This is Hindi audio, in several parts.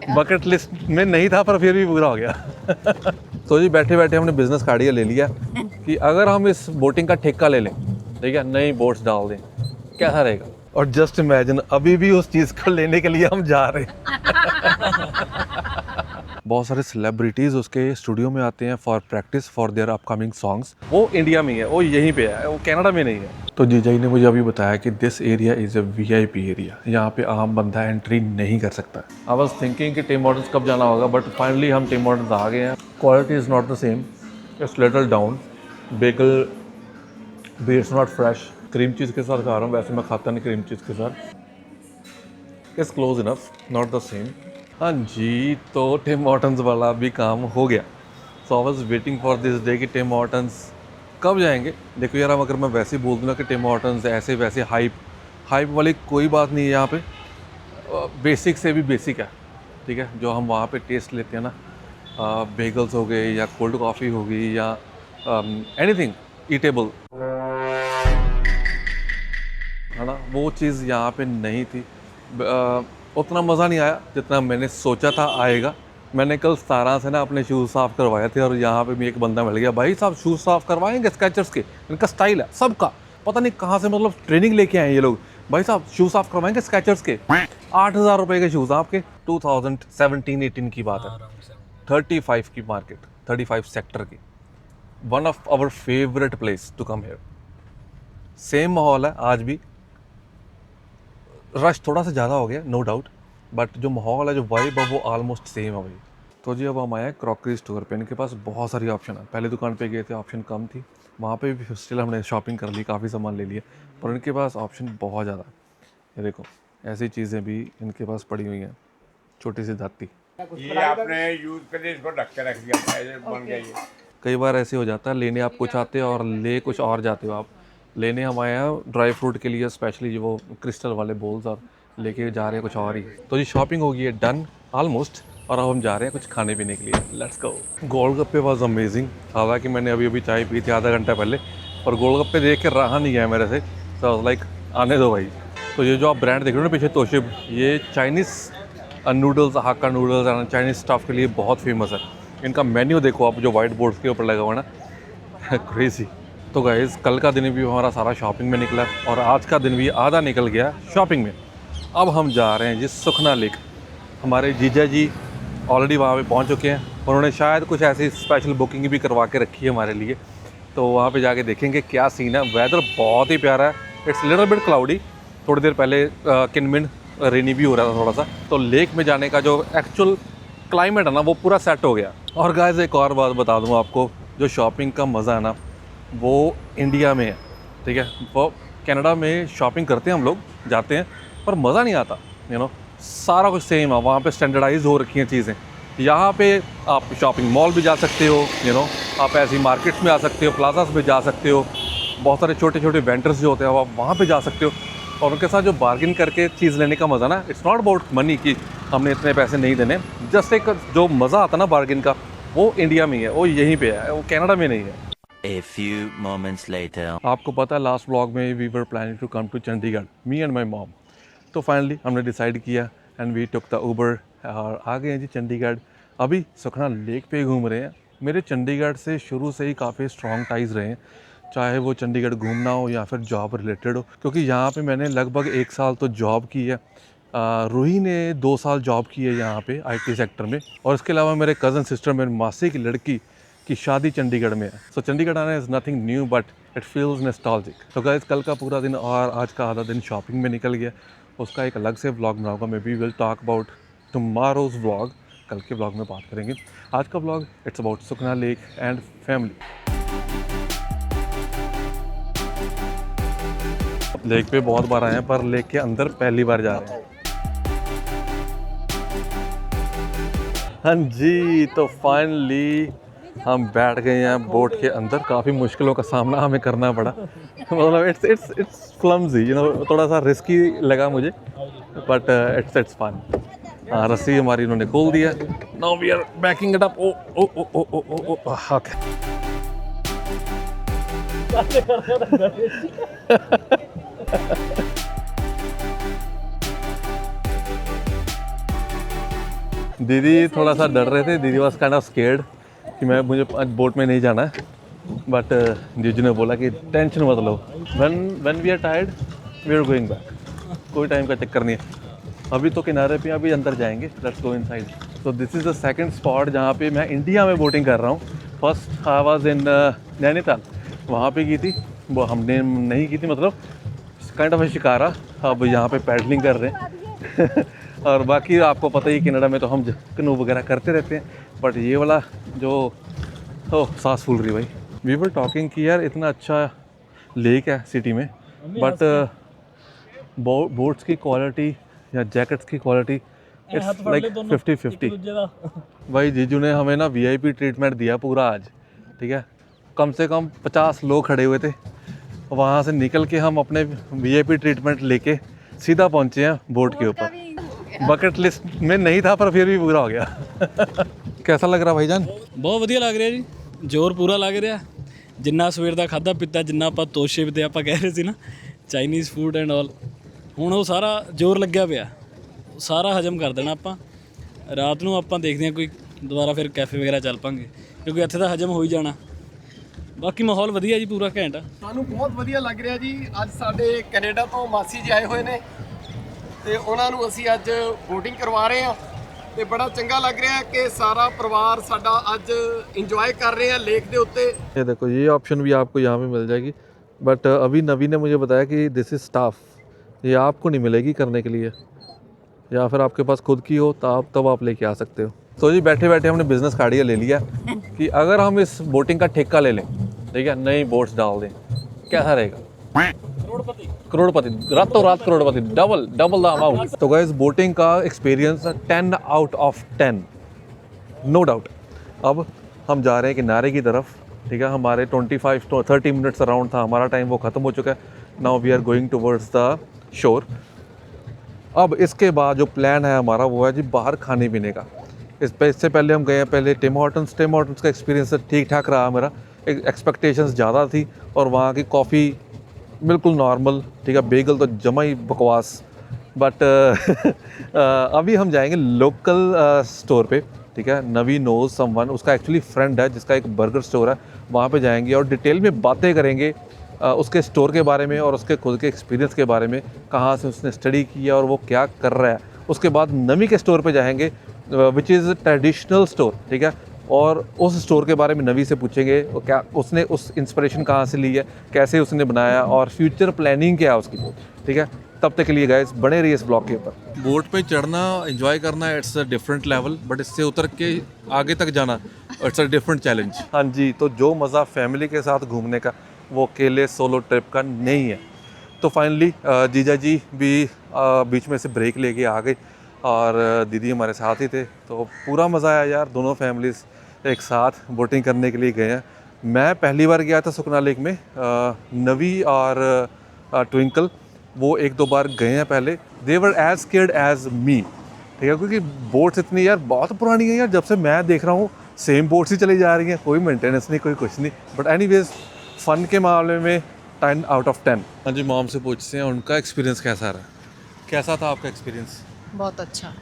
बकेट लिस्ट में नहीं था पर फिर भी पूरा हो गया। तो जी बैठे बैठे हमने बिजनेस कार्ड ले लिया कि अगर हम इस बोटिंग का ठेका ले लें, ठीक है, नई बोट्स डाल दें, कैसा रहेगा। और जस्ट इमेजिन अभी भी उस चीज़ को लेने के लिए हम जा रहे हैं। बहुत सारे सेलिब्रिटीज़ उसके स्टूडियो में आते हैं for practice for their upcoming songs. वो इंडिया में ही है, वो यहीं पे है, वो कनाडा में नहीं है। तो जीजा जी ने मुझे अभी बताया कि this area is a VIP area, यहाँ पे आम बंदा एंट्री नहीं कर सकता। आई वाज थिंकिंग कि टिम हॉर्टन्स कब जाना होगा, बट फाइनली हम टिम हॉर्टन्स आ गए हैं। Quality is not the same, it's little down. Bagel भी it's not fresh. Cream cheese के साथ खा रहा हूँ, वैसे मैं खाता नहीं क्रीम चीज़ के साथ। It's close enough, not the same. हाँ जी, तो टिम हॉर्टन्स वाला भी काम हो गया। So I was waiting for this day कि टिम हॉर्टन्स कब जाएंगे। देखो यार, अगर मैं वैसे ही बोल दूँ ना कि टिम हॉर्टन्स ऐसे वैसे हाइप वाली कोई बात नहीं है यहाँ पे। बेसिक से भी बेसिक है, ठीक है। जो हम वहाँ पे टेस्ट लेते हैं ना, बेगल्स हो गए या कोल्ड कॉफ़ी हो गई या एनीथिंग ईटेबल, है ना, वो चीज़ यहाँ पे नहीं थी। उतना मज़ा नहीं आया जितना मैंने सोचा था आएगा। मैंने कल 17 से ना अपने शूज़ साफ़ करवाए थे और यहाँ पे भी एक बंदा मिल गया, भाई साहब शूज़ साफ़ करवाएंगे स्केचर्स के, इनका स्टाइल है सबका, पता नहीं कहाँ से मतलब ट्रेनिंग लेके आए ये लोग। भाई साहब शूज़ साफ़ करवाएंगे स्केचर्स के, 8,000 रुपये के शूज़ आपके। 2017-18 की बात है, 35 की मार्केट, 35 सेक्टर की, one of our favourite place to come here. Same माहौल है आज भी, रश थोड़ा सा ज़्यादा हो गया नो डाउट, बट जो माहौल है, जो वाइब है, वो ऑलमोस्ट सेम है भाई। तो जी अब हम आए हैं क्रॉकरी स्टोर पे। इनके पास बहुत सारी ऑप्शन है। पहले दुकान पे गए थे, ऑप्शन कम थी, वहाँ पे भी स्टिल हमने शॉपिंग कर ली, काफ़ी सामान ले लिया, पर इनके पास ऑप्शन बहुत ज़्यादा है। ये देखो ऐसी चीज़ें भी इनके पास पड़ी हुई हैं, छोटी सी धाती। ये आपने यूज करके इसको ढक के रख दिया, ऐसे बन गया ये। कई बार ऐसे हो जाता है, लेने आप कुछ आते हो और ले कुछ और जाते हो आप। लेने हम आए हैं ड्राई फ्रूट के लिए स्पेशली, जो वो क्रिस्टल वाले बोल्स, और लेके जा रहे हैं कुछ और ही। तो जी शॉपिंग हो गई है डन ऑलमोस्ट, और अब हम जा रहे हैं कुछ खाने पीने के लिए। Let's go. Golgappe was amazing. हालांकि मैंने अभी चाय पी थी आधा घंटा पहले, पर गोलगप्पे देख के रहा नहीं गया मेरे से। सो लाइक आने दो भाई। तो ये जो आप ब्रांड देख रहे हो ना पीछे, तोशिब, ये चाइनीज़ नूडल्स, हाक्का नूडल्स और चाइनीज़ स्टफ़ के लिए बहुत फेमस है। इनका मेन्यू देखो आप, जो वाइट बोर्ड के ऊपर लगा हुआ है ना, क्रेजी। तो गाइज़ कल का दिन भी हमारा सारा शॉपिंग में निकला और आज का दिन भी आधा निकल गया शॉपिंग में। अब हम जा रहे हैं जिस सुखना लेक। हमारे जीजा जी ऑलरेडी वहाँ पे पहुँच चुके हैं, उन्होंने शायद कुछ ऐसी स्पेशल बुकिंग भी करवा के रखी है हमारे लिए। तो वहाँ पे जाके देखेंगे क्या सीन है। वेदर बहुत ही प्यारा है, इट्स लिटिल बिट क्लाउडी। थोड़ी देर पहले किनमिन रेनी भी हो रहा था थोड़ा सा। तो लेक में जाने का जो एक्चुअल क्लाइमेट है ना, वो पूरा सेट हो गया। और गाइस एक और बात बता दूँ आपको, जो शॉपिंग का मज़ा है ना, वो इंडिया में है, ठीक है। वो कनाडा में शॉपिंग करते हैं हम लोग, जाते हैं, पर मज़ा नहीं आता। सारा कुछ सेम है, वहाँ पे स्टैंडर्डाइज हो रखी हैं चीज़ें। यहाँ पे आप शॉपिंग मॉल भी जा सकते हो, आप ऐसी मार्केट्स में आ सकते हो, प्लाजास में जा सकते हो, बहुत सारे छोटे छोटे वेंडर्स जो होते हैं आप वहाँ पे जा सकते हो, और उनके साथ जो बार्गिन करके चीज़ लेने का मज़ा ना, इट्स नॉट अबाउट मनी कि हमने इतने पैसे नहीं देने। जस्ट एक जो मज़ा आता ना बार्गिन का, वो इंडिया में ही है, वो यहीं पे है, वो कनाडा में नहीं है। A few moments later. आपको पता है लास्ट व्लॉग में we were planning to come to Chandigarh, me and my mom. तो फाइनली हमने डिसाइड किया and we took the Uber और आ गए हैं जी चंडीगढ़। अभी सुखना लेक पे घूम रहे हैं। मेरे चंडीगढ़ से शुरू से ही काफ़ी स्ट्रॉन्ग टाइज रहे हैं, चाहे वो चंडीगढ़ घूमना हो या फिर जॉब रिलेटेड हो, क्योंकि यहाँ पे मैंने लगभग 1 साल तो जॉब की है। रूही ने 2 साल जॉब की है यहाँ पे IT सेक्टर में, और इसके अलावा मेरे कज़न सिस्टर, मेरी मासी की लड़की की शादी चंडीगढ़ में है। सो चंडीगढ़ आना is nothing new but it feels nostalgic. तो गाइस कल का पूरा दिन और आज का आधा दिन शॉपिंग में निकल गया, उसका एक अलग से व्लॉग बनाऊंगा। Maybe will talk about tomorrow's vlog, कल के व्लॉग में बात करेंगे। आज का vlog it's about Sukhna lake and family. Lake पे बहुत बार आए हैं, पर लेक के अंदर पहली बार जा रहे हैं। हाँ जी, तो फाइनली हम बैठ गए हैं बोट के अंदर। काफ़ी मुश्किलों का सामना हमें करना पड़ा, मतलब इट्स क्लमजी, थोड़ा सा रिस्की लगा मुझे, बट इट्स फन। हाँ, रस्सी हमारी इन्होंने खोल दिया। Now we are backing it up. Oh oh oh oh oh oh oh okay. दीदी थोड़ा सा डर रहे थे, दीदी वॉज काइंड ऑफ स्केर्ड कि मुझे आज बोट में नहीं जाना है, बट जीजू ने बोला कि टेंशन मत लो, when we are tired we are going back, कोई टाइम का चक्कर नहीं है। अभी तो किनारे पे अभी अंदर जाएंगे, लेट्स गो इनसाइड। तो this is the second spot जहाँ पे मैं इंडिया में बोटिंग कर रहा हूँ। First I was in Nainital, वहाँ पे की थी, वो हमने नहीं की थी, मतलब काइंड ऑफ शिकारा। अब यहाँ पे पैडलिंग कर रहे हैं और बाकी आपको पता ही कनाडा में तो हम कनू वगैरह करते रहते हैं, बट ये वाला जो सांस फूल रही भाई। वी वर टॉकिंग कि यार इतना अच्छा लेक है सिटी में, बट बोट्स की क्वालिटी या जैकेट्स की क्वालिटी इट्स लाइक 50-50। भाई जीजू ने हमें ना VIP ट्रीटमेंट दिया पूरा आज, ठीक है। कम से कम 50 लोग खड़े हुए थे, वहाँ से निकल के हम अपने VIP ट्रीटमेंट लेके सीधा पहुँचे हैं बोट के ऊपर। बकेट लिस्ट में नहीं था पर फिर भी पूरा हो गया कैसा लग रहा भाईजान? ਬਹੁਤ ਵਧੀਆ ਲੱਗ ਰਿਹਾ ਜੀ, ਜ਼ੋਰ ਪੂਰਾ ਲੱਗ ਰਿਹਾ। ਜਿੰਨਾ ਸਵੇਰ ਦਾ ਖਾਦਾ ਪੀਤਾ, ਜਿੰਨਾ ਆਪਾਂ ਤੋਸ਼ੇ ਤੇ ਆਪਾਂ ਕਹਿ ਰਹੇ ਸੀ ਨਾ ਚਾਈਨੀਜ਼ ਫੂਡ ਐਂਡ ਆਲ, ਹੁਣ ਉਹ ਸਾਰਾ ਜ਼ੋਰ ਲੱਗਿਆ ਪਿਆ, ਸਾਰਾ ਹਜਮ ਕਰ ਦੇਣਾ ਆਪਾਂ। ਰਾਤ ਨੂੰ ਆਪਾਂ ਦੇਖਦੇ ਹਾਂ ਕੋਈ ਦੁਬਾਰਾ ਫਿਰ ਕੈਫੇ ਵਗੈਰਾ ਚੱਲ ਪਾਂਗੇ, ਕਿਉਂਕਿ ਇੱਥੇ ਤਾਂ ਹਜਮ ਹੋ ਹੀ ਜਾਣਾ। ਬਾਕੀ ਮਾਹੌਲ ਵਧੀਆ ਜੀ, ਪੂਰਾ ਘੈਂਟ ਆ। ਸਾਨੂੰ ਬਹੁਤ ਵਧੀਆ ਲੱਗ ਰਿਹਾ ਜੀ। ਅੱਜ ਸਾਡੇ ਕੈਨੇਡਾ ਤੋਂ ਮਾਸੀ ਜੀ ਆਏ ਹੋਏ ਨੇ ਤੇ ਉਹਨਾਂ ਨੂੰ ਅਸੀਂ ਅੱਜ ਬੋਟਿੰਗ ਕਰਵਾ ਰਹੇ ਹਾਂ ਤੇ ਬੜਾ ਚੰਗਾ ਲੱਗ ਰਿਹਾ ਕਿ ਸਾਰਾ ਪਰਿਵਾਰ ਸਾਡਾ ਅੱਜ ਇੰਜੋਏ कर रहे हैं लेक ਦੇ ਉੱਤੇ। ये देखो ये ऑप्शन भी आपको यहाँ पे मिल जाएगी, बट अभी नवी ने मुझे बताया कि दिस इज़ स्टाफ, ये आपको नहीं मिलेगी करने के लिए, या फिर आपके पास खुद की हो तो तब आप लेके आ सकते हो। तो जी बैठे बैठे हमने बिजनेस कार्ड ले लिया कि अगर हम इस बोटिंग का ठेका ले लें, ठीक है, नई बोट्स डाल दें, कैसा रहेगा? करोड़पति, रातों रात करोड़पति, डबल द अमाउंट। तो गाइस बोटिंग का experience 10 out of 10 no doubt. अब हम जा रहे हैं किनारे की तरफ, ठीक है। हमारे 25 to 30 मिनट्स अराउंड था हमारा टाइम, वो ख़त्म हो चुका है। Now we are going towards the shore. अब इसके बाद जो प्लान है हमारा वो है जी बाहर खाने पीने का। इससे पहले हम गए हैं पहले टिम हॉर्टन्स का एक्सपीरियंस ठीक ठाक रहा मेरा, एक्सपेक्टेशंस ज़्यादा थी और वहाँ की कॉफ़ी बिल्कुल नॉर्मल, ठीक है। बेगल तो जमा ही बकवास, बट अभी हम जाएंगे लोकल स्टोर पे, ठीक है। नवी नोज समवन, उसका एक्चुअली फ्रेंड है जिसका एक बर्गर स्टोर है, वहाँ पे जाएंगे और डिटेल में बातें करेंगे उसके स्टोर के बारे में और उसके खुद के एक्सपीरियंस के बारे में, कहाँ से उसने स्टडी किया और वो क्या कर रहा है। उसके बाद नवी के स्टोर पे जाएंगे विच इज़ ट्रेडिशनल स्टोर, ठीक है, और उस स्टोर के बारे में नवी से पूछेंगे वो क्या उसने उस इंस्पिरेशन कहाँ से ली है, कैसे उसने बनाया और फ्यूचर प्लानिंग क्या है उसकी, ठीक है। तब तक के लिए गाइस बने रहिए इस ब्लॉग के ऊपर। बोट पे चढ़ना एंजॉय करना it's a different level, but इससे उतर के आगे तक जाना इट्स अ डिफरेंट चैलेंज। हाँ जी, तो जो मज़ा फैमिली के साथ घूमने का वो अकेले सोलो ट्रिप का नहीं है। तो फाइनली जीजा जी भी बीच में से ब्रेक लेके आ गए और दीदी हमारे साथ ही थे, तो पूरा मज़ा आया यार। दोनों फैमिलीज़ एक साथ बोटिंग करने के लिए गए हैं। मैं पहली बार गया था सुखना लेक में, नवी और ट्विंकल वो 1-2 बार गए हैं पहले, दे वर एज स्केर्ड एज मी, ठीक है, क्योंकि बोट्स इतनी यार बहुत पुरानी है यार, जब से मैं देख रहा हूँ सेम बोट्स ही चली जा रही हैं, कोई मेंटेनेंस नहीं, कोई कुछ नहीं। बट एनीवेज फ़न के मामले में 10 आउट ऑफ 10। हाँ जी, मॉम से पूछते हैं उनका एक्सपीरियंस कैसा रहा, कैसा था आपका एक्सपीरियंस? बहुत अच्छा,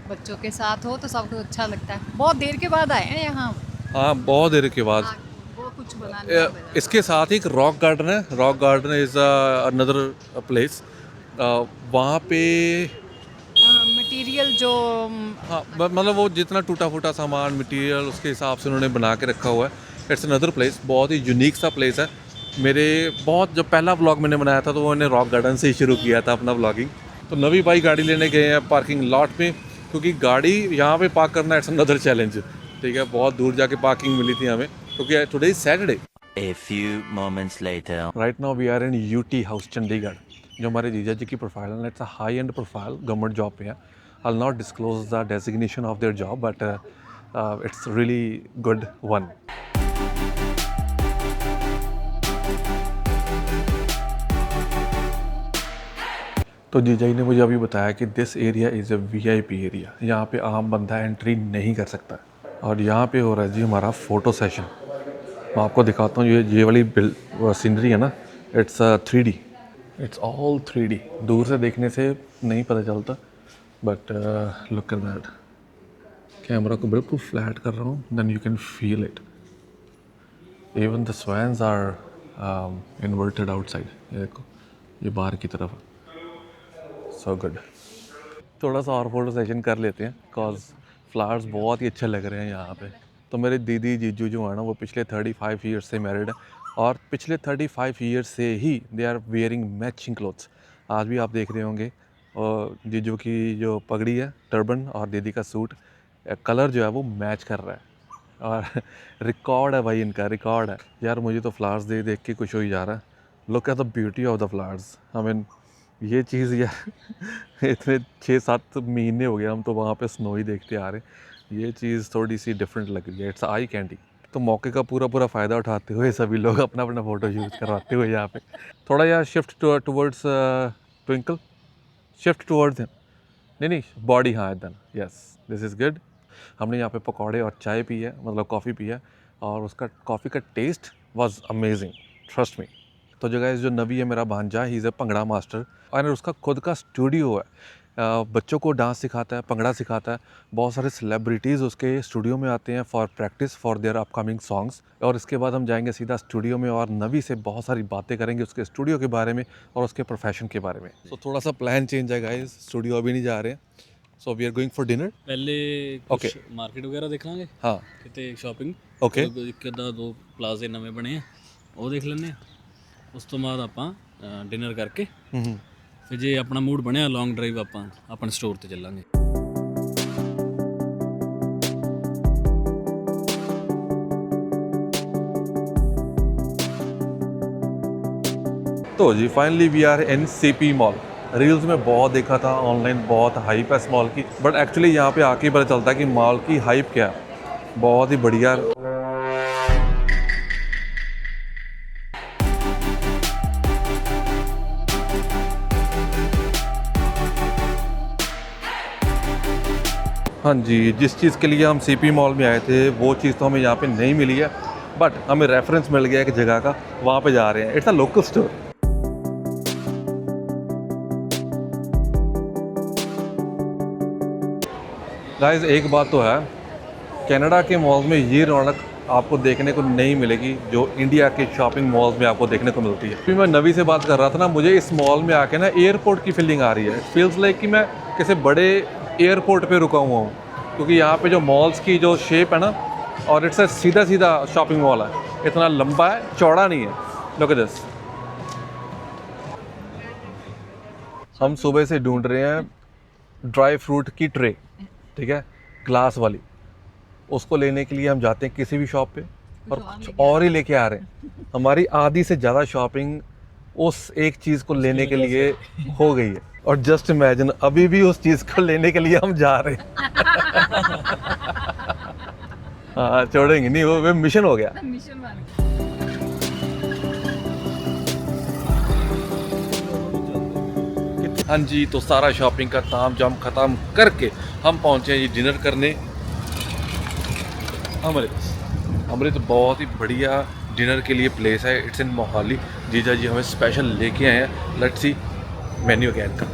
बच्चों के साथ हो तो सबको अच्छा लगता है। बहुत देर के बाद आए हैं यहाँ। हाँ, बहुत देर के बाद। वो कुछ बनाने इसके साथ ही एक रॉक गार्डन है, rock garden is another place, वहाँ पे मटेरियल जो हाँ मतलब वो जितना टूटा फूटा सामान मटेरियल उसके हिसाब से उन्होंने बना के रखा हुआ है। इट्स अनदर प्लेस, बहुत ही यूनिक सा प्लेस है। मेरे बहुत जब पहला व्लॉग मैंने बनाया था तो वो मैंने रॉक गार्डन से ही शुरू किया था अपना व्लॉगिंग। तो नवी भाई गाड़ी लेने गए हैं पार्किंग लॉट में, क्योंकि गाड़ी यहाँ पे पार्क करना इट्स अनदर चैलेंज, ठीक है। बहुत दूर जाके पार्किंग मिली थी हमें, क्योंकि today is Saturday. A few moments later. Right now we are in UT house Chandigarh, जो हमारे जीजा जी की प्रोफाइल है। It's a high end profile, government job पे है। I will not disclose the designation of their job, but it's really good one. तो जीजा जी ने मुझे अभी बताया कि this area is a VIP area, यहाँ पे आम बंदा एंट्री नहीं कर सकता। और यहाँ पे हो रहा है जी हमारा फ़ोटो सेशन। मैं आपको दिखाता हूँ, ये वाली सीनरी है ना, it's 3D, it's all 3D। दूर से देखने से नहीं पता चलता, but look at that, camera को बिल्कुल फ्लैट कर रहा हूँ, then you can feel it. Even the swans are inverted outside, ये देखो, ये बाहर की तरफ। So good. थोड़ा सा और फोटो सेशन कर लेते हैं, बिकॉज फ्लावर्स बहुत ही अच्छे लग रहे हैं यहाँ पे। तो मेरे दीदी जीजू जो है ना, वो पिछले 35 ईयर्स से मैरिड है, और पिछले 35 ईयर्स से ही they are wearing matching clothes. आज भी आप देख रहे होंगे, और जीजू की जो पगड़ी है, टर्बन, और दीदी का सूट, कलर जो है वो मैच कर रहा है। और रिकॉर्ड है भाई, इनका रिकॉर्ड है यार। मुझे तो फ्लावर्स देख के खुश हो ही जा रहा है। Look at the beauty of the flowers. I mean ये चीज़ यार इतने 6-7 महीने हो गए हम तो वहाँ पे स्नो ही देखते आ रहे हैं। ये चीज़ थोड़ी सी डिफरेंट लग रही है, इट्स आई कैंडी। तो मौके का पूरा फ़ायदा उठाते हुए सभी लोग अपना अपना फ़ोटो यूज़ करवाते हुए यहाँ पे थोड़ा यार shift towards Twinkle, shift towards नहीं बॉडी, हाँ then yes this is good. हमने यहाँ पे पकौड़े और चाय पी है, मतलब कॉफ़ी पी है, और उसका कॉफ़ी का taste was amazing, trust me. तो जो गाइस, जो नवी है मेरा भांजा, he is a bhangra master, और उसका खुद का स्टूडियो है। बच्चों को डांस सिखाता है, भंगड़ा सिखाता है। बहुत सारे सेलिब्रिटीज़ उसके स्टूडियो में आते हैं for practice for their upcoming songs. और इसके बाद हम जाएंगे सीधा स्टूडियो में, और नवी से बहुत सारी बातें करेंगे उसके स्टूडियो के बारे में और उसके प्रोफेशन के बारे में। तो थोड़ा सा प्लान चेंज है गाइस, स्टूडियो अभी नहीं जा रहे हैं। So we are going for dinner. ਪਹਿਲੇ Okay. ਕੁਝ ਮਾਰਕੀਟ ਵਗੈਰਾ ਦੇਖ ਲਾਂਗੇ, हाँ ਕਿਤੇ ਸ਼ਾਪਿੰਗ। Okay. ਇੱਕ ਅੱਧਾ 2 ਪਲਾਜ਼ੇ ਨਵੇਂ ਬਣੇ ਆ, ਉਹ ਦੇਖ ਲੈਂਦੇ ਆ। ਉਸ ਤੋਂ ਬਾਅਦ ਆਪਾਂ ਡਿਨਰ ਕਰਕੇ ਫਿਰ ਜੇ ਆਪਣਾ ਮੂਡ ਬਣਿਆ ਲੌਂਗ ਡਰਾਈਵ ਆਪਾਂ ਆਪਣੇ ਸਟੋਰ ਤੇ ਚੱਲਾਂਗੇ। तो जी finally we are in CP mall. Reels में बहुत देखा था, ऑनलाइन बहुत हाइप है इस मॉल की, बट एक्चुअली यहाँ पे आके पता चलता है कि मॉल की हाइप क्या है। बहुत ही बढ़िया। हाँ जी, जिस चीज़ के लिए हम CP मॉल में आए थे वो चीज़ तो हमें यहाँ पे नहीं मिली है, बट हमें रेफरेंस मिल गया एक जगह का, वहाँ पे जा रहे हैं। It's a local store. Guys एक बात तो है, कनाडा के मॉल्स में ये रौनक आपको देखने को नहीं मिलेगी जो इंडिया के शॉपिंग मॉल्स में आपको देखने को मिलती है। फिर मैं नवी से बात कर रहा था ना, मुझे इस मॉल में आके ना एयरपोर्ट की फीलिंग आ रही है। फील्स लाइक कि मैं किसी बड़े एयरपोर्ट पे रुका हुआ हूँ, क्योंकि यहाँ पे जो मॉल्स की जो शेप है ना, और इट्स सीधा सीधा शॉपिंग मॉल है, इतना लंबा है, चौड़ा नहीं है। Look at this. हम सुबह से ढूंढ रहे हैं ड्राई फ्रूट की ट्रे, ठीक है, ग्लास वाली। उसको लेने के लिए हम जाते हैं किसी भी शॉप पे, और कुछ और ही लेके आ रहे हैं। हमारी आधी से ज़्यादा शॉपिंग उस एक चीज़ को लेने के लिए हो गई है। और जस्ट इमेजिन, अभी भी उस चीज़ को लेने के लिए हम जा रहे हैं। हाँ, छोड़ेंगे नहीं, वो मिशन हो गया। हाँ जी, तो सारा शॉपिंग का ताम जाम ख़त्म करके हम पहुँचे हैं जी डिनर करने। अमृत बहुत ही बढ़िया डिनर के लिए प्लेस है, इट्स इन मोहाली। जीजा जी हमें स्पेशल लेके आए हैं। लेट्स सी मेन्यू अगेन का।